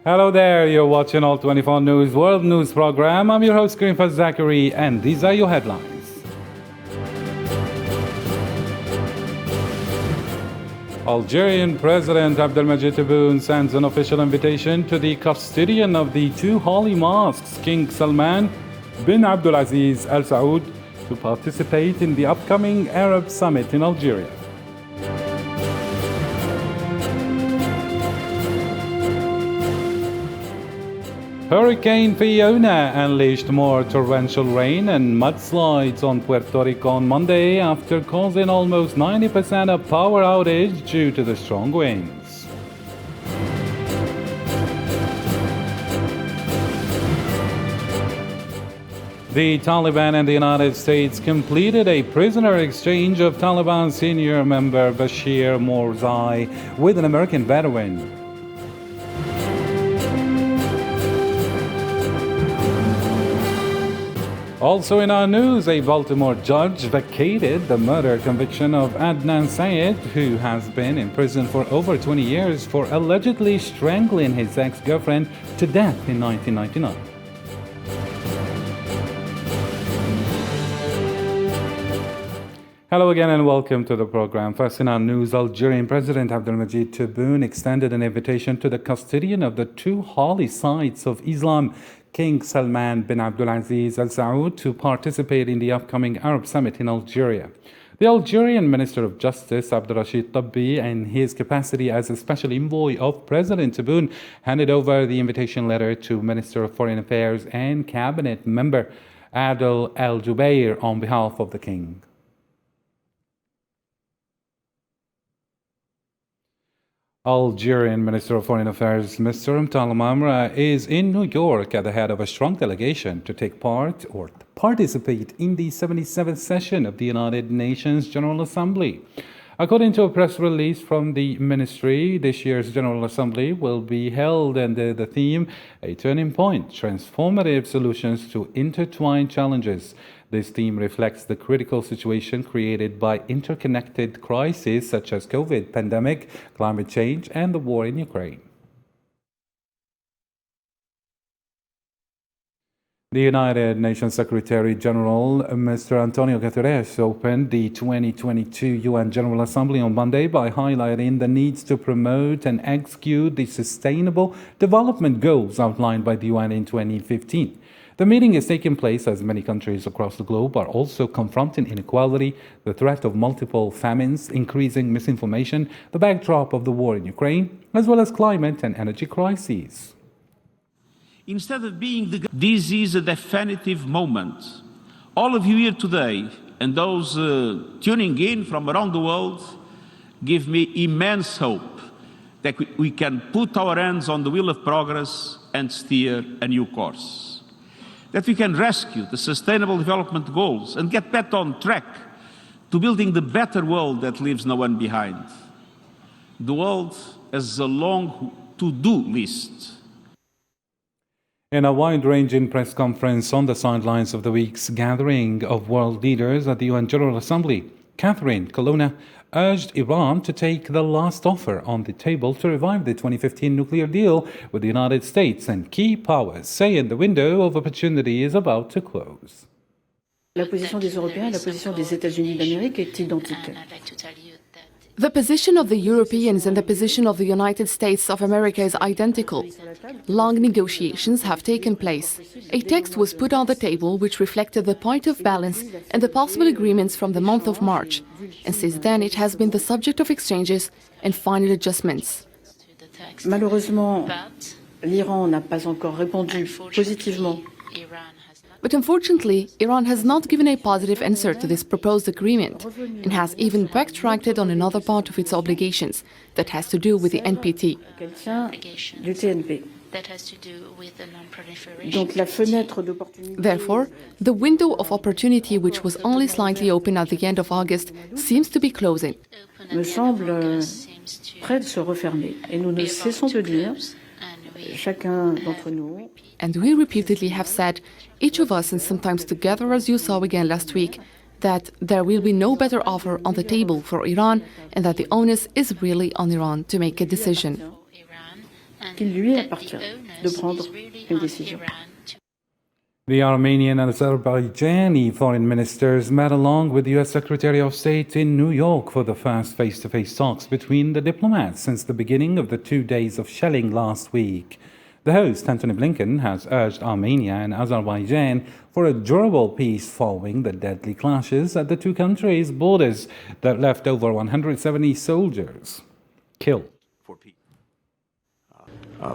Hello there, you're watching All 24 News World News Program. I'm your host, Karim Zachary, and these are your headlines. Algerian President Abdelmadjid Tebboune sends an official invitation to the custodian of the two holy mosques, King Salman bin Abdulaziz Al Saud, to participate in the upcoming Arab Summit in Algeria. Hurricane Fiona unleashed more torrential rain and mudslides on Puerto Rico on Monday after causing almost 90% of power outage due to the strong winds. The Taliban and the United States completed a prisoner exchange of Taliban senior member Bashir Morzai with an American veteran. Also in our news, a Baltimore judge vacated the murder conviction of Adnan Syed, who has been in prison for over 20 years for allegedly strangling his ex-girlfriend to death in 1999. Hello again and welcome to the program. First in our news, Algerian President Abdelmadjid Tebboune extended an invitation to the custodian of the two holy sites of Islam, King Salman bin Abdulaziz Al Saud, to participate in the upcoming Arab Summit in Algeria. The Algerian Minister of Justice, Abdelrashid Tabbi, in his capacity as a special envoy of President Tebboune, handed over the invitation letter to Minister of Foreign Affairs and Cabinet member Adel Al Jubeir on behalf of the King. Algerian Minister of Foreign Affairs Mr. Mtal Mamra is in New York at the head of a strong delegation to take part or participate in the 77th session of the United Nations General Assembly. According to a press release from the ministry, this year's General Assembly will be held under the theme, A Turning Point, Transformative Solutions to Intertwined Challenges. This theme reflects the critical situation created by interconnected crises such as COVID pandemic, climate change, and the war in Ukraine. The United Nations Secretary General, Mr. Antonio Guterres, opened the 2022 UN General Assembly on Monday by highlighting the needs to promote and execute the Sustainable Development Goals outlined by the UN in 2015. The meeting is taking place as many countries across the globe are also confronting inequality, the threat of multiple famines, increasing misinformation, the backdrop of the war in Ukraine, as well as climate and energy crises. Instead of being this is a definitive moment. All of you here today and those tuning in from around the world give me immense hope that we can put our hands on the wheel of progress and steer a new course. That we can rescue the Sustainable Development Goals and get back on track to building the better world that leaves no one behind. The world has a long to-do list. In a wide-ranging press conference on the sidelines of the week's gathering of world leaders at the UN General Assembly, Catherine Colonna urged Iran to take the last offer on the table to revive the 2015 nuclear deal with the United States and key powers, saying the window of opportunity is about to close. La position des Européens et la position des États-Unis d'Amérique est identique. The position of the Europeans and the position of the United States of America is identical. Long negotiations have taken place. A text was put on the table which reflected the point of balance and the possible agreements from the month of March. And since then it has been the subject of exchanges and final adjustments. Malheureusement, l'Iran n'a pas encore répondu positivement. But unfortunately, Iran has not given a positive answer to this proposed agreement and has even backtracked on another part of its obligations that has to do with the NPT. Therefore, the window of opportunity, which was only slightly open at the end of August, seems to be closing. Me semble près de se refermer. Et nous ne cessons de dire, chacun d'entre nous, and we repeatedly have said, each of us, and sometimes together as you saw again last week, that there will be no better offer on the table for Iran and that the onus is really on Iran to make a decision. qu'il lui appartient de prendre une décision. The Armenian and Azerbaijani foreign ministers met along with the US Secretary of State in New York for the first face-to-face talks between the diplomats since the beginning of the 2 days of shelling last week. The host, Antony Blinken, has urged Armenia and Azerbaijan for a durable peace following the deadly clashes at the two countries' borders that left over 170 soldiers killed.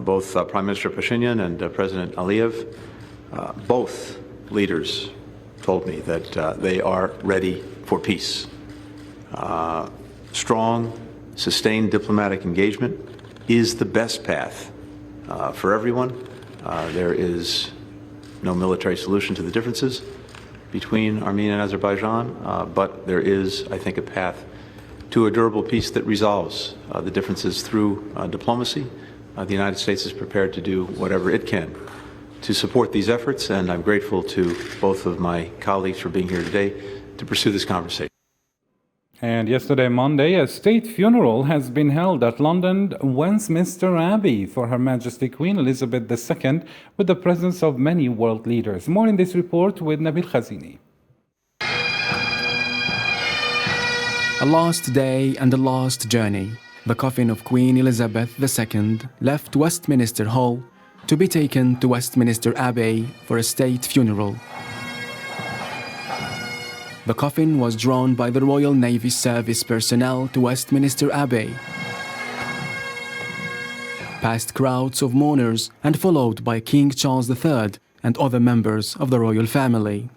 Both Prime Minister Pashinyan and President Aliyev, both leaders told me that they are ready for peace. Strong, sustained diplomatic engagement is the best path for everyone. There is no military solution to the differences between Armenia and Azerbaijan, but there is, I think, a path to a durable peace that resolves the differences through diplomacy. The United States is prepared to do whatever it can to support these efforts, and I'm grateful to both of my colleagues for being here today to pursue this conversation. And yesterday, Monday, a state funeral has been held at London Westminster Abbey for Her Majesty Queen Elizabeth II with the presence of many world leaders. More in this report with Nabil Khazini. A last day and a last journey. The coffin of Queen Elizabeth II left Westminster Hall to be taken to Westminster Abbey for a state funeral. The coffin was drawn by the Royal Navy service personnel to Westminster Abbey, past crowds of mourners and followed by King Charles III and other members of the royal family.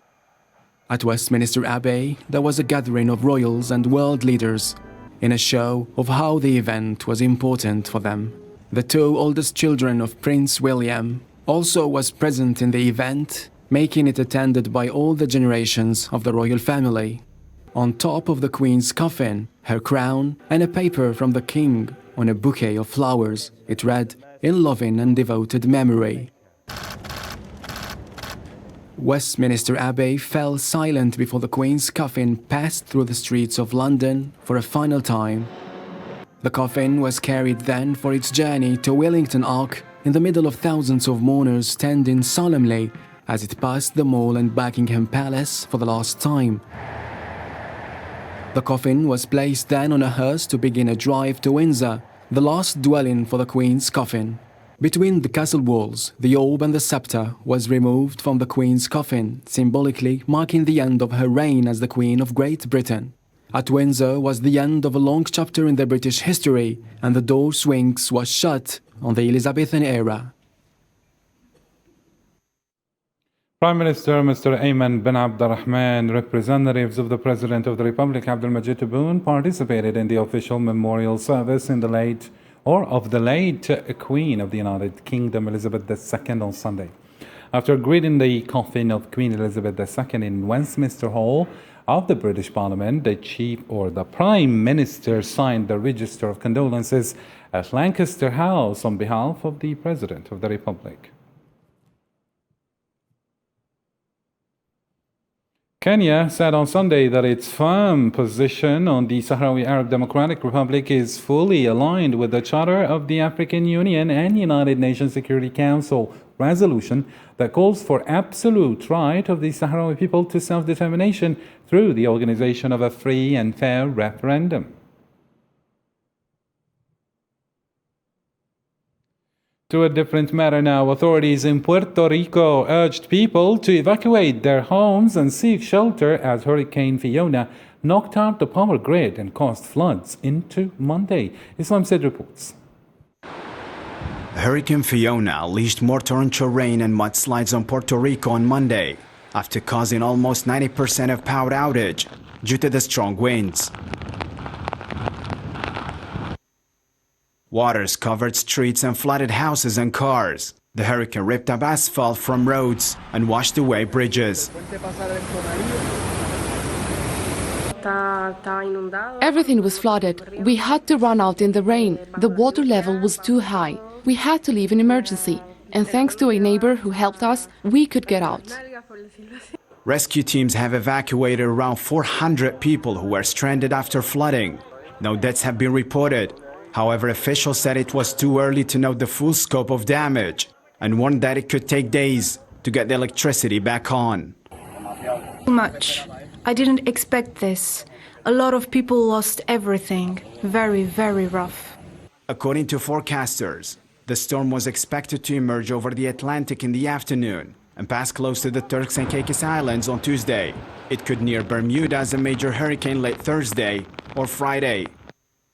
At Westminster Abbey, there was a gathering of royals and world leaders in a show of how the event was important for them. The two oldest children of Prince William also was present in the event, making it attended by all the generations of the royal family. On top of the Queen's coffin, her crown and a paper from the King on a bouquet of flowers. It read, "In loving and devoted memory." Westminster Abbey fell silent before the Queen's coffin passed through the streets of London for a final time. The coffin was carried then for its journey to Wellington Arch in the middle of thousands of mourners standing solemnly as it passed the Mall and Buckingham Palace for the last time. The coffin was placed then on a hearse to begin a drive to Windsor, the last dwelling for the Queen's coffin. Between the castle walls, the orb and the scepter was removed from the Queen's coffin, symbolically marking the end of her reign as the Queen of Great Britain. At Windsor was the end of a long chapter in the British history, and the door swings was shut on the Elizabethan era. Prime Minister Mr. Ayman bin Abdurrahman, representatives of the President of the Republic, Abdelmajid Tebboune, participated in the official memorial service of the late Queen of the United Kingdom, Elizabeth II, on Sunday. After greeting the coffin of Queen Elizabeth II in Westminster Hall of the British Parliament, the Prime Minister signed the Register of Condolences at Lancaster House on behalf of the President of the Republic. Kenya said on Sunday that its firm position on the Sahrawi Arab Democratic Republic is fully aligned with the Charter of the African Union and United Nations Security Council resolution that calls for absolute right of the Sahrawi people to self-determination through the organization of a free and fair referendum. To a different matter now, authorities in Puerto Rico urged people to evacuate their homes and seek shelter as Hurricane Fiona knocked out the power grid and caused floods into Monday. Islam Said reports. Hurricane Fiona unleashed more torrential rain and mudslides on Puerto Rico on Monday after causing almost 90% of power outage due to the strong winds. Waters covered streets and flooded houses and cars. The hurricane ripped up asphalt from roads and washed away bridges. Everything was flooded. We had to run out in the rain. The water level was too high. We had to leave in emergency. And thanks to a neighbor who helped us, we could get out. Rescue teams have evacuated around 400 people who were stranded after flooding. No deaths have been reported. However, officials said it was too early to note the full scope of damage and warned that it could take days to get the electricity back on. Too much. I didn't expect this. A lot of people lost everything. Very, very rough. According to forecasters, the storm was expected to emerge over the Atlantic in the afternoon and pass close to the Turks and Caicos Islands on Tuesday. It could near Bermuda as a major hurricane late Thursday or Friday.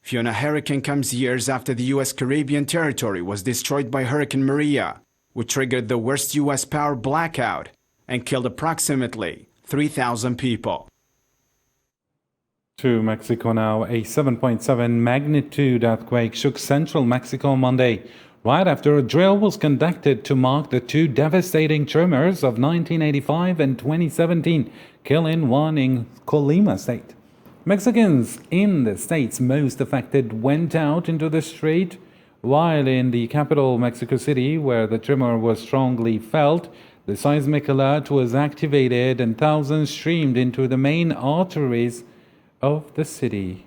Fiona hurricane comes years after the U.S. Caribbean territory was destroyed by Hurricane Maria, which triggered the worst U.S. power blackout and killed approximately 3,000 people. To Mexico now, a 7.7 magnitude earthquake shook central Mexico Monday, right after a drill was conducted to mark the two devastating tremors of 1985 and 2017, killing one in Colima state. Mexicans in the states most affected went out into the street, while in the capital, Mexico City, where the tremor was strongly felt, the seismic alert was activated and thousands streamed into the main arteries of the city.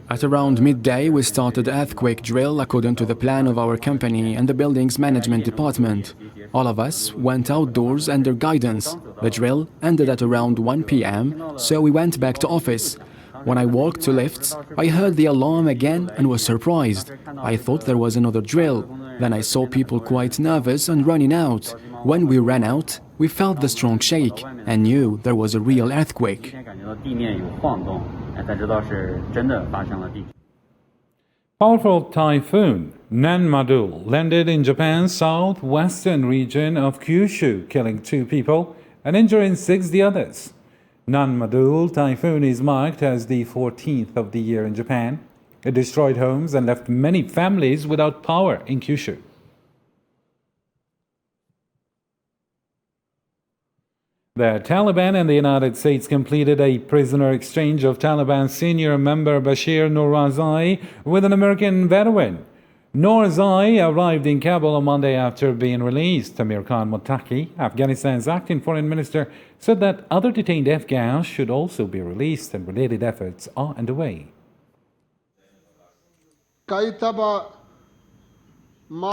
At around midday, we started earthquake drill according to the plan of our company and the building's management department. All of us went outdoors under guidance. The drill ended at around 1 p.m., so we went back to office. When I walked to lifts, I heard the alarm again and was surprised. I thought there was another drill. Then I saw people quite nervous and running out. When we ran out, we felt the strong shake and knew there was a real earthquake. Powerful typhoon Nanmadol landed in Japan's southwestern region of Kyushu, killing 2 people and injuring 60 others. Nanmadol typhoon is marked as the 14th of the year in Japan. It destroyed homes and left many families without power in Kyushu. The Taliban and the United States completed a prisoner exchange of Taliban senior member Bashir Noorazai with an American veteran. Noorazai arrived in Kabul on Monday after being released. Amir Khan Muttaqi, Afghanistan's acting foreign minister, said that other detained Afghans should also be released and related efforts are underway.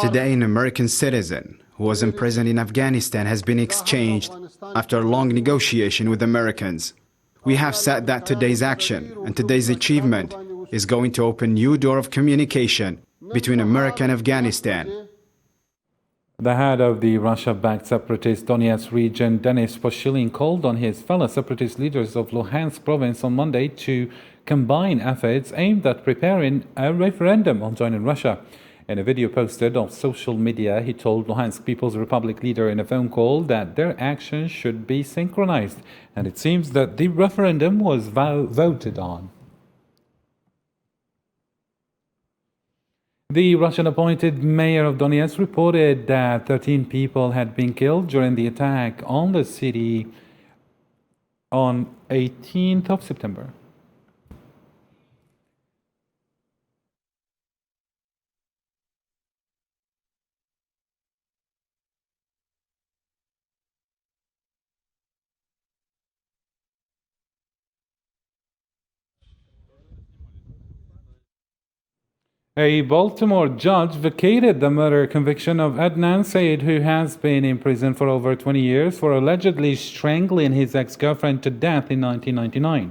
Today, an American citizen who was imprisoned in Afghanistan has been exchanged after a long negotiation with Americans. We have said that today's action and today's achievement is going to open a new door of communication between America and Afghanistan. The head of the Russia-backed separatist Donetsk region, Denis Pushilin, called on his fellow separatist leaders of Luhansk province on Monday to combine efforts aimed at preparing a referendum on joining Russia. In a video posted on social media, he told Luhansk People's Republic leader in a phone call that their actions should be synchronized, and it seems that the referendum was voted on. The Russian-appointed mayor of Donetsk reported that 13 people had been killed during the attack on the city on 18th of September. A Baltimore judge vacated the murder conviction of Adnan Syed, who has been in prison for over 20 years for allegedly strangling his ex-girlfriend to death in 1999.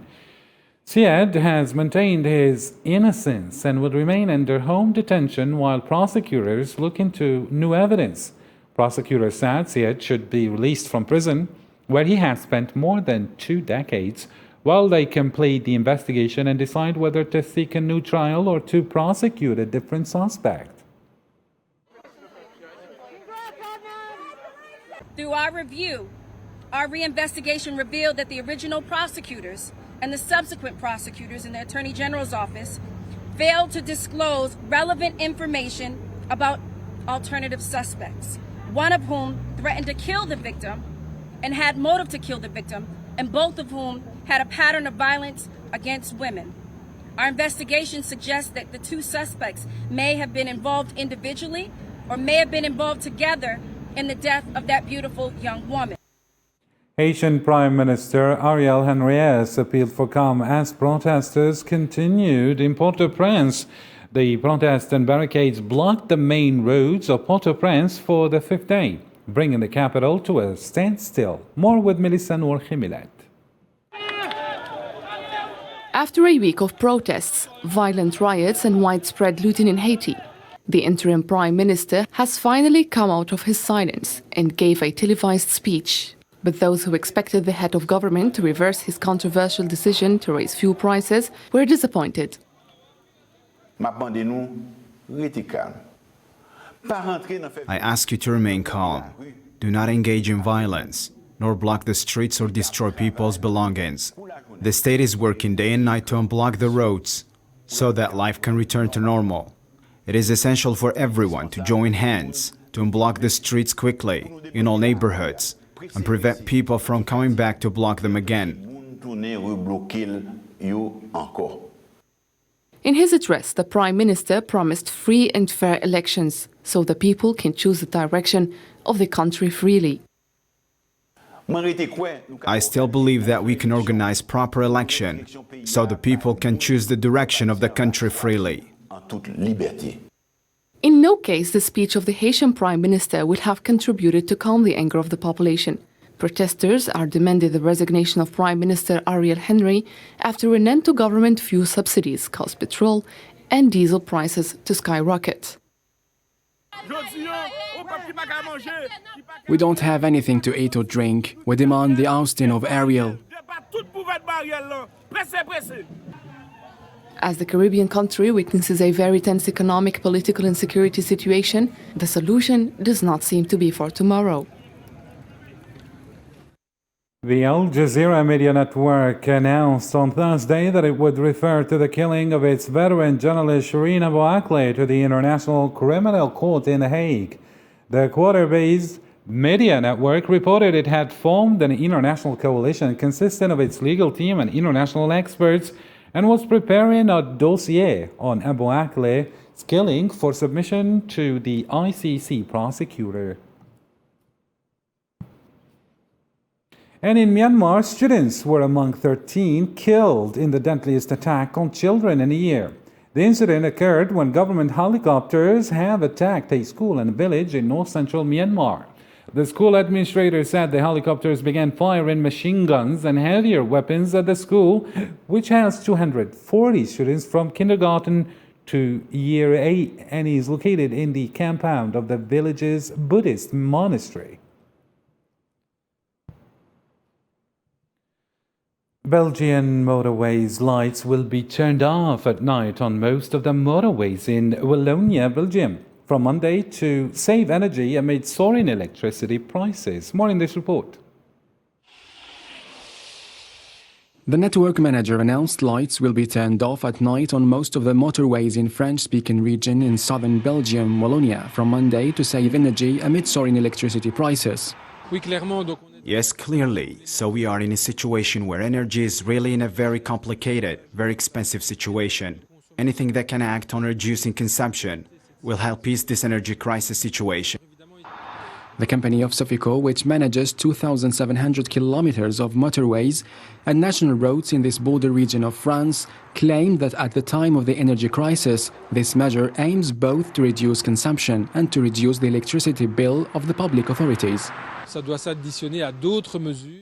Syed has maintained his innocence and will remain under home detention while prosecutors look into new evidence. Prosecutors said Syed should be released from prison, where he has spent more than 2 decades, while they complete the investigation and decide whether to seek a new trial or to prosecute a different suspect. Through our review, our reinvestigation revealed that the original prosecutors and the subsequent prosecutors in the Attorney General's office failed to disclose relevant information about alternative suspects, one of whom threatened to kill the victim and had motive to kill the victim, and both of whom had a pattern of violence against women. Our investigation suggests that the 2 suspects may have been involved individually or may have been involved together in the death of that beautiful young woman. Haitian Prime Minister Ariel Henry appealed for calm as protesters continued in Port-au-Prince. The protests and barricades blocked the main roads of Port-au-Prince for the fifth day, bringing the capital to a standstill. More with Melissa Noor Khimilat. After a week of protests, violent riots and widespread looting in Haiti, the interim prime minister has finally come out of his silence and gave a televised speech. But those who expected the head of government to reverse his controversial decision to raise fuel prices were disappointed. I ask you to remain calm. Do not engage in violence, nor block the streets or destroy people's belongings. The state is working day and night to unblock the roads so that life can return to normal. It is essential for everyone to join hands to unblock the streets quickly in all neighborhoods and prevent people from coming back to block them again. In his address, the Prime Minister promised free and fair elections so the people can choose the direction of the country freely. I still believe that we can organize proper election so the people can choose the direction of the country freely. In no case the speech of the Haitian Prime Minister would have contributed to calm the anger of the population. Protesters are demanding the resignation of Prime Minister Ariel Henry after an end to government fuel subsidies caused petrol and diesel prices to skyrocket. We don't have anything to eat or drink. We demand the ousting of Ariel. As the Caribbean country witnesses a very tense economic, political and security situation, the solution does not seem to be for tomorrow. The Al Jazeera media network announced on Thursday that it would refer to the killing of its veteran journalist Shireen Abu Akleh to the International Criminal Court in The Hague. The Qatar-based media network reported it had formed an international coalition consisting of its legal team and international experts and was preparing a dossier on Abu Akleh's killing for submission to the ICC prosecutor. And in Myanmar, students were among 13 killed in the deadliest attack on children in a year. The incident occurred when government helicopters have attacked a school and a village in north-central Myanmar. The school administrator said the helicopters began firing machine guns and heavier weapons at the school, which has 240 students from kindergarten to year 8 and is located in the compound of the village's Buddhist monastery. Belgian motorways lights will be turned off at night on most of the motorways in Wallonia, Belgium, from Monday to save energy amid soaring electricity prices. More in this report. The network manager announced lights will be turned off at night on most of the motorways in French-speaking region in southern Belgium, Wallonia, from Monday to save energy amid soaring electricity prices. Yes, clearly. So we are in a situation where energy is really in a very complicated, very expensive situation. Anything that can act on reducing consumption will help ease this energy crisis situation. The company of Sofico, which manages 2,700 kilometers of motorways and national roads in this border region of France, claimed that at the time of the energy crisis, this measure aims both to reduce consumption and to reduce the electricity bill of the public authorities.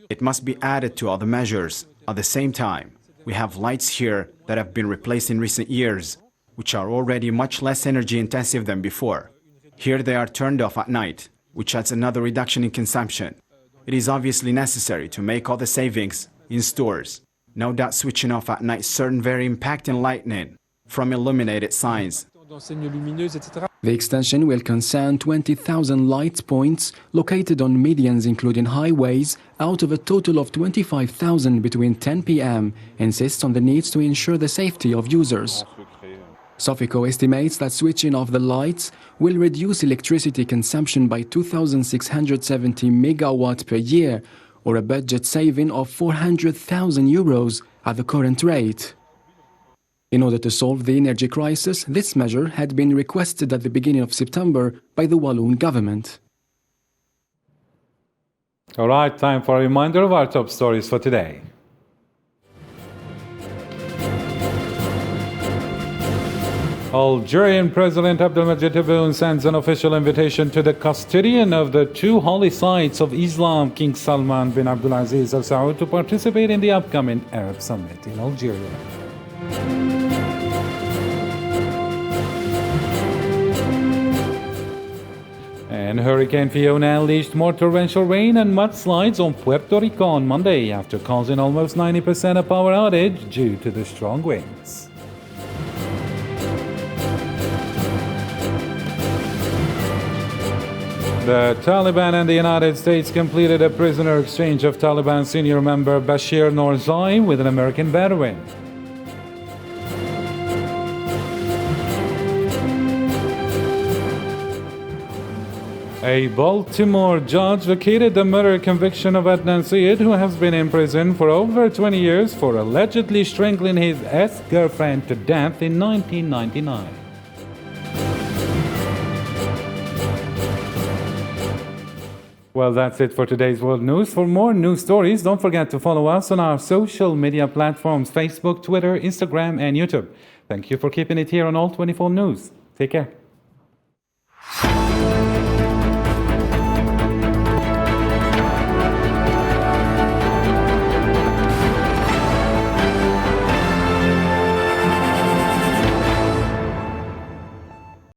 It must be added to other measures. At the same time, we have lights here that have been replaced in recent years, which are already much less energy intensive than before. Here they are turned off at night, which adds another reduction in consumption. It is obviously necessary to make all the savings in stores. No doubt switching off at night certain very impacting lightning from illuminated signs. The extension will concern 20,000 light points located on medians including highways out of a total of 25,000 between 10 p.m. insists on the need to ensure the safety of users. Sofico estimates that switching off the lights will reduce electricity consumption by 2,670 megawatts per year, or a budget saving of 400,000 euros at the current rate. In order to solve the energy crisis, this measure had been requested at the beginning of September by the Walloon government. All right, time for a reminder of our top stories for today. Algerian President Abdelmadjid Tebboune sends an official invitation to the custodian of the two holy sites of Islam, King Salman bin Abdulaziz Al Saud, to participate in the upcoming Arab Summit in Algeria. And Hurricane Fiona unleashed more torrential rain and mudslides on Puerto Rico on Monday after causing almost 90% of power outage due to the strong winds. The Taliban and the United States completed a prisoner exchange of Taliban senior member Bashir Noorzai with an American veteran. A Baltimore judge vacated the murder conviction of Adnan Syed, who has been in prison for over 20 years for allegedly strangling his ex-girlfriend to death in 1999. Well, that's it for today's World News. For more news stories, don't forget to follow us on our social media platforms, Facebook, Twitter, Instagram, and YouTube. Thank you for keeping it here on All 24 News. Take care.